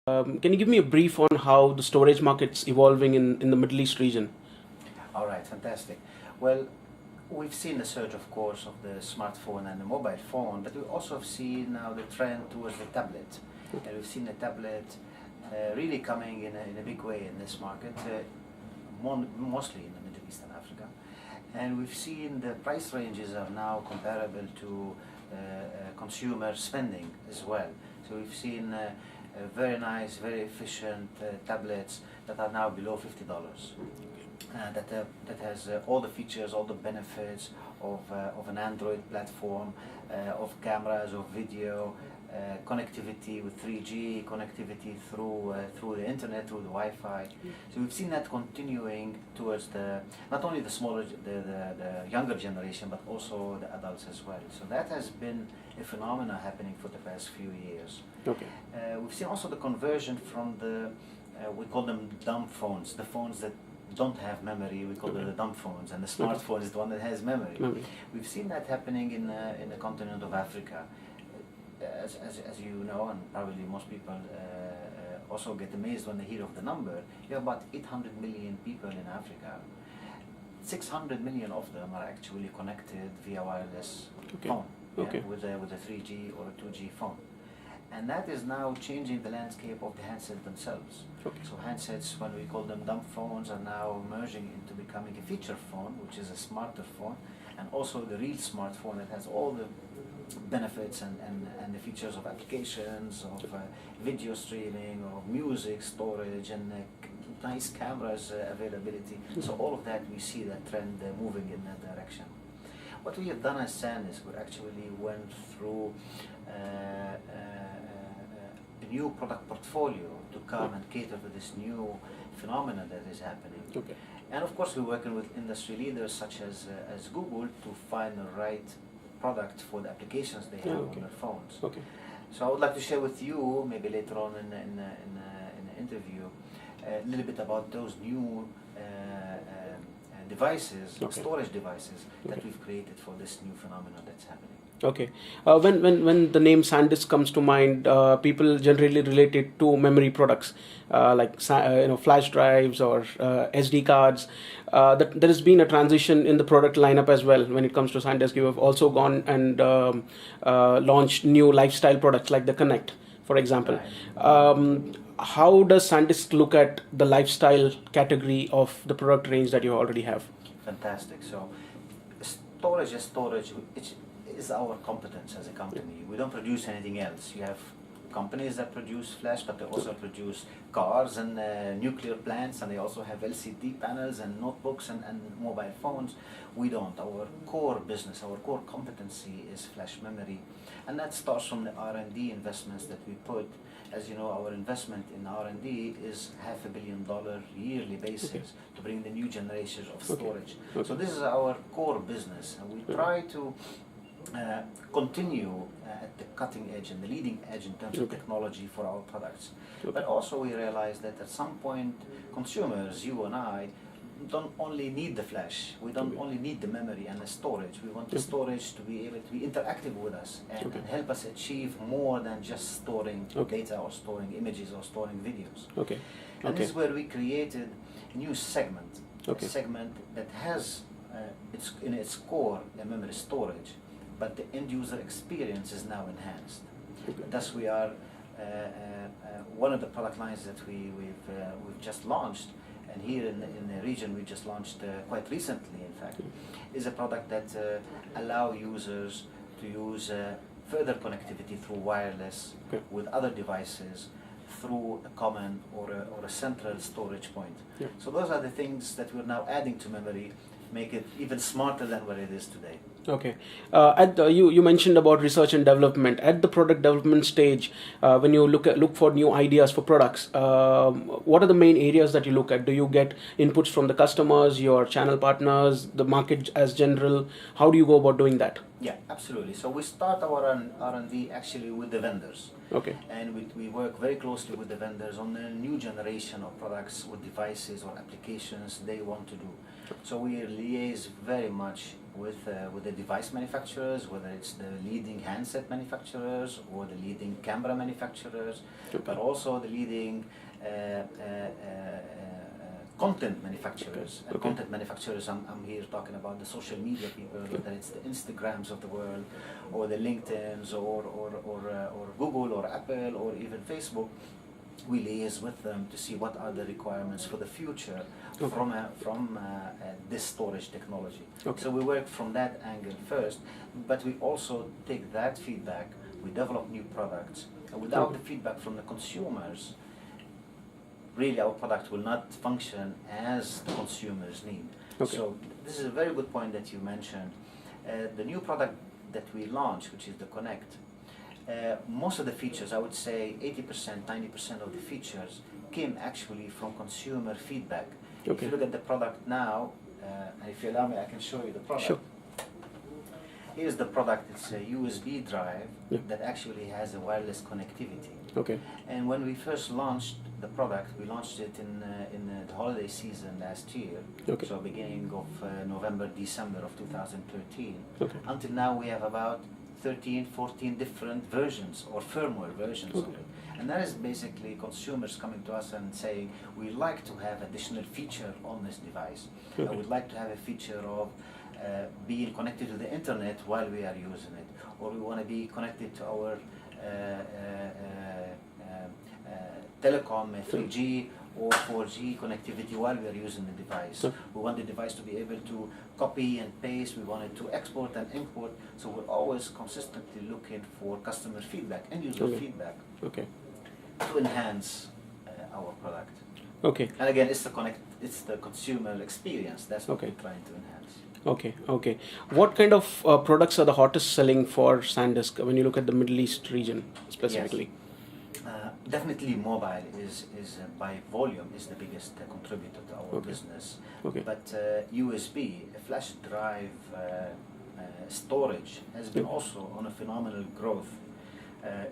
Can you give me a brief on how the storage market's evolving in the Middle East region? All right, fantastic. Well, we've seen the surge, of course, of the smartphone and the mobile phone, but we also have seen now the trend towards the tablet. And we've seen the tablet really coming in a big way in this market, mostly in the Middle East and Africa. And we've seen the price ranges are now comparable to consumer spending as well. So we've seen very nice, very efficient tablets that are now below $50. That has all the features, all the benefits of an Android platform, of cameras, of video, connectivity with 3G, connectivity through the internet, through the Wi-Fi. So we've seen that continuing towards not only the younger generation, but also the adults as well. So that has been a phenomenon happening for the past few years. Okay. We've seen also the conversion from we call them dumb phones, the phones that don't have memory, we call them the dumb phones, and the smartphone is the one that has memory. We've seen that happening in the continent of Africa. As you know, and probably most people also get amazed when they hear of the number, you have about 800 million people in Africa. 600 million of them are actually connected via wireless phone, with a 3G or a 2G phone. And that is now changing the landscape of the handsets themselves. So handsets, when we call them dumb phones, are now merging into becoming a feature phone, which is a smarter phone, and also the real smartphone that has all the benefits and the features of applications, of video streaming, of music storage, and nice cameras availability. So all of that, we see that trend moving in that direction. What we have done as SanDisk, we actually went through a new product portfolio to come and cater to this new phenomenon that is happening. And of course, we're working with industry leaders such as Google to find the right product for the applications they have on their phones. So I would like to share with you, maybe later on in the interview, a little bit about those new devices, storage devices that we've created for this new phenomenon that's happening. Okay. When the name SanDisk comes to mind, people generally relate it to memory products like flash drives or SD cards. There has been a transition in the product lineup as well. When it comes to SanDisk, you have also gone and launched new lifestyle products like the Connect, for example. How does SanDisk look at the lifestyle category of the product range that you already have? Fantastic. So storage is our competence as a company. We don't produce anything else. You have companies that produce flash, but they also produce cars and nuclear plants, and they also have LCD panels and notebooks and mobile phones. We don't. Our core business, our core competency is flash memory, and that starts from the R&D investments that we put. As you know, our investment in R&D is $500 million yearly basis to bring the new generations of storage. So this is our core business, and we try to continue at the cutting edge and the leading edge in terms of technology for our products. But also we realize that at some point consumers, you and I, don't only need the flash, we don't only need the memory and the storage. We want the storage to be able to be interactive with us and help us achieve more than just storing data or storing images or storing videos. And this is where we created a new segment, a segment that has in its core a memory storage, but the end user experience is now enhanced. Thus we are one of the product lines that we've just launched, and here in the region we just launched quite recently, in fact, is a product that allow users to use further connectivity through wireless with other devices through a common or a central storage point. So those are the things that we're now adding to memory, make it even smarter than what it is today. You mentioned about research and development. At the product development stage, when you look for new ideas for products, what are the main areas that you look at? Do you get inputs from the customers, your channel partners, the market as general? How do you go about doing that? Yeah, absolutely. So we start our R&D actually with the vendors. And we work very closely with the vendors on the new generation of products with devices or applications they want to do. So we liaise very much with the device manufacturers, whether it's the leading handset manufacturers or the leading camera manufacturers, but also the leading content manufacturers. Content manufacturers, I'm here talking about the social media people, whether it's the Instagrams of the world, or the LinkedIn's, or Google, or Apple, or even Facebook. We liaise with them to see what are the requirements for the future from this storage technology. So we work from that angle first, but we also take that feedback, we develop new products, and without the feedback from the consumers, really our product will not function as the consumers need. So this is a very good point that you mentioned. The new product that we launched, which is the Connect, most of the features, I would say 80%, 90% of the features came actually from consumer feedback. If you look at the product now, and if you allow me, I can show you the product. Sure. Here's the product. It's a USB drive that actually has a wireless connectivity. And when we first launched the product, we launched it in the holiday season last year, so beginning of November, December of 2013. Until now we have about 13, 14 different versions or firmware versions of it. And that is basically consumers coming to us and saying, we like to have additional feature on this device. I would like to have a feature of being connected to the internet while we are using it, or we want to be connected to our telecom 3G or 4G connectivity while we are using the device. We want the device to be able to copy and paste, we want it to export and import, so we're always consistently looking for customer feedback and user feedback to enhance our product. And again, it's the consumer experience, that's what we're trying to enhance. What kind of products are the hottest selling for SanDisk when you look at the Middle East region specifically? Definitely mobile is by volume is the biggest contributor to our business. But USB, flash drive storage has been also on a phenomenal growth.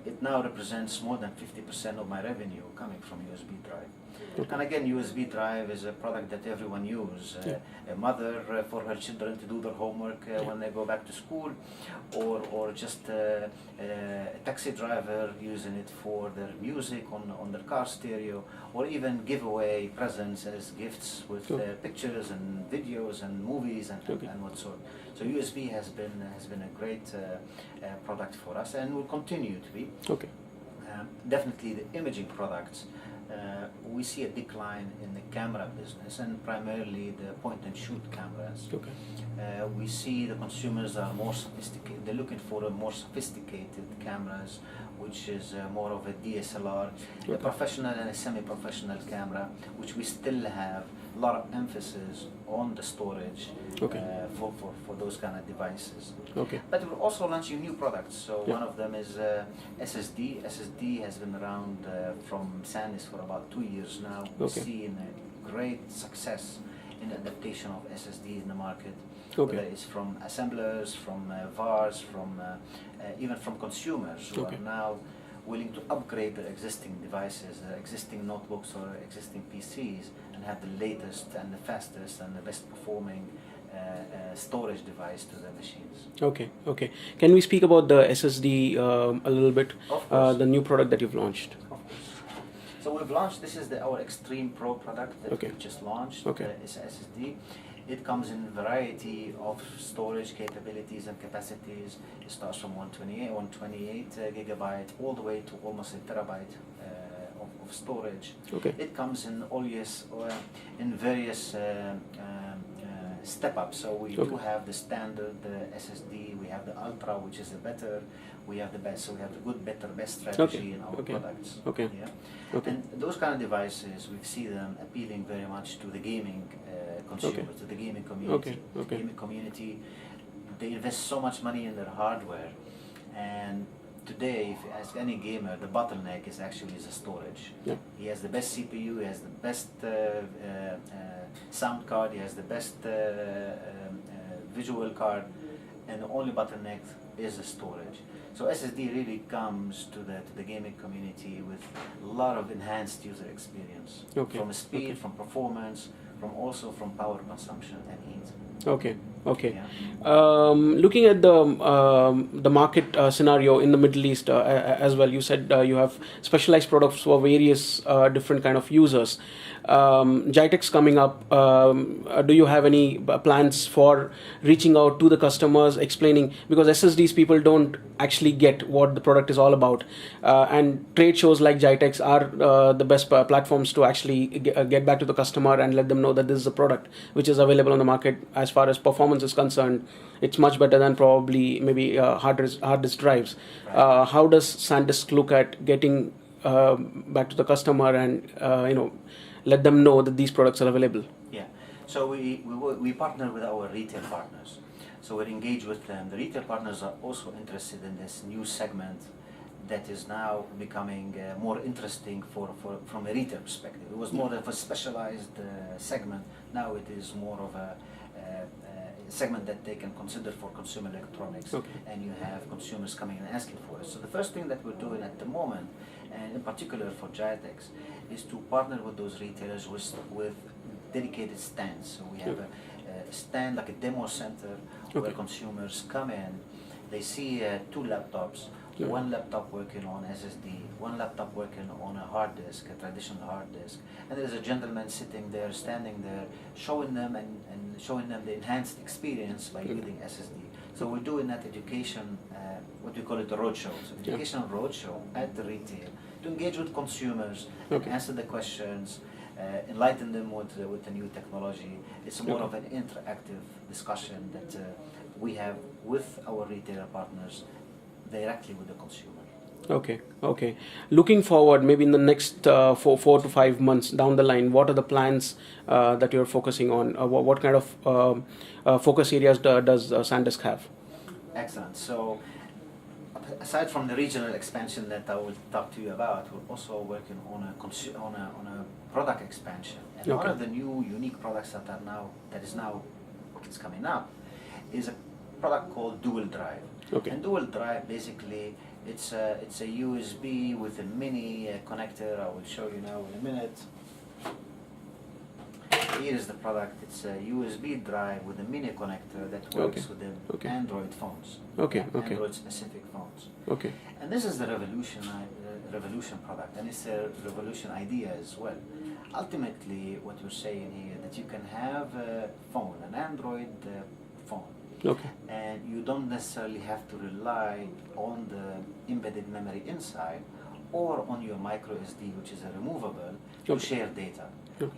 It now represents more than 50% of my revenue coming from USB drive. And again, USB drive is a product that everyone uses. A mother for her children to do their homework when they go back to school, or just a taxi driver using it for their music on their car stereo, or even giveaway presents as gifts with pictures and videos and movies and what sort. So USB has been a great product for us and will continue to be. Definitely the imaging products. We see a decline in the camera business, and primarily the point-and-shoot cameras. We see the consumers are more sophisticated. They're looking for a more sophisticated cameras, which is more of a DSLR, a professional and a semi-professional camera, which we still have a lot of emphasis on the storage for those kind of devices. But we're also launching new products. So one of them is SSD. SSD has been around from SanDisk for about 2 years now. We've seen a great success in adaptation of SSD in the market. Whether it's from assemblers, from VARs, from even from consumers who are now willing to upgrade their existing devices, existing notebooks or existing PCs, and have the latest and the fastest and the best performing storage device to their machines. Can we speak about the SSD a little bit? Of course. The new product that you've launched. Of course. So we've launched, this is our Extreme Pro product that we just launched. It's SSD. It comes in a variety of storage capabilities and capacities. It starts from 128 gigabyte all the way to almost a terabyte of storage. It comes in in various step-ups. So we do have the standard SSD, we have the Ultra, which is the better, we have the best. So we have the good, better, best strategy in our products. And those kind of devices, we see them appealing very much to the gaming consumers, to the gaming community. Gaming community, they invest so much money in their hardware, and today, if you ask any gamer, the bottleneck is actually the storage. He has the best CPU, he has the best sound card, he has the best visual card, and the only bottleneck is the storage. So SSD really comes to the gaming community with a lot of enhanced user experience, from speed, from performance, from power consumption and heat. Okay. Yeah. Looking at the market scenario in the Middle East as well, you said you have specialized products for various different kind of users. GITEX coming up. Do you have any plans for reaching out to the customers, explaining, because SSDs people don't actually get what the product is all about, and trade shows like GITEX are the best platforms to actually get back to the customer and let them know that this is a product which is available on the market. As far as performance is concerned, it's much better than probably maybe hard disk drives. Right. How does SanDisk look at getting back to the customer and let them know that these products are available? Yeah. So we partner with our retail partners. So we're engaged with them. The retail partners are also interested in this new segment that is now becoming more interesting from a retail perspective. It was more of a specialized segment. Now it is more of a segment that they can consider for consumer electronics. Okay. And you have consumers coming and asking for it. So the first thing that we're doing at the moment, and in particular for GITEX, is to partner with those retailers with dedicated stands. So we have a stand, like a demo center, where consumers come in, they see 2 laptops, one laptop working on SSD, one laptop working on a hard disk, a traditional hard disk, and there's a gentleman sitting there, standing there, showing them and showing them the enhanced experience by using SSD. So we're doing that education, what we call it a roadshow, so educational roadshow at the retail to engage with consumers, answer the questions, enlighten them with the new technology. It's more of an interactive discussion that we have with our retailer partners directly with the consumer. Okay. Looking forward, maybe in the next 4 to 5 months down the line, what are the plans that you're focusing on? What kind of focus areas does SanDisk have? Excellent. So, aside from the regional expansion that I will talk to you about, we're also working on a product expansion. And one of the new unique products that is coming up is a product called Dual Drive. And Dual Drive, basically, it's a USB with a mini connector. I will show you now in a minute. Here is the product. It's a USB drive with a mini connector that works with the Android phones. Android specific phones. And this is the revolution product, and it's a revolution idea as well. Ultimately, what we're saying here, that you can have a phone, an Android phone, and you don't necessarily have to rely on the embedded memory inside or on your micro SD, which is a removable, to share data.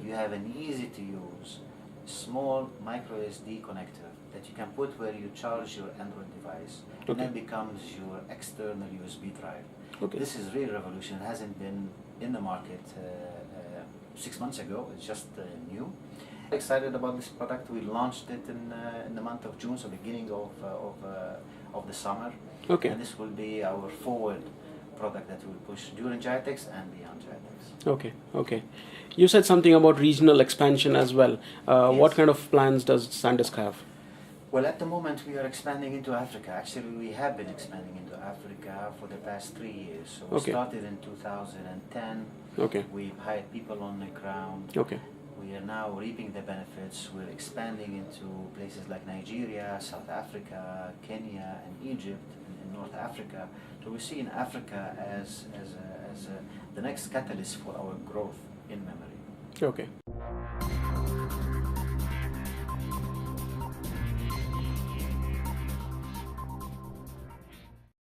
You have an easy to use small micro SD connector that you can put where you charge your Android device, and that becomes your external USB drive. This is really revolution. It hasn't been in the market 6 months ago. It's just new. Excited about this product. We launched it in the month of June, so beginning of the summer. And this will be our forward product that we'll push during GITEX and beyond GITEX. Okay. You said something about regional expansion as well. What kind of plans does SanDisk have? Well, at the moment we are expanding into Africa. Actually, we have been expanding into Africa for the past 3 years. So we started in 2010. We've hired people on the ground. We are now reaping the benefits. We're expanding into places like Nigeria, South Africa, Kenya, and Egypt, in North Africa. So we see in Africa as the next catalyst for our growth in memory.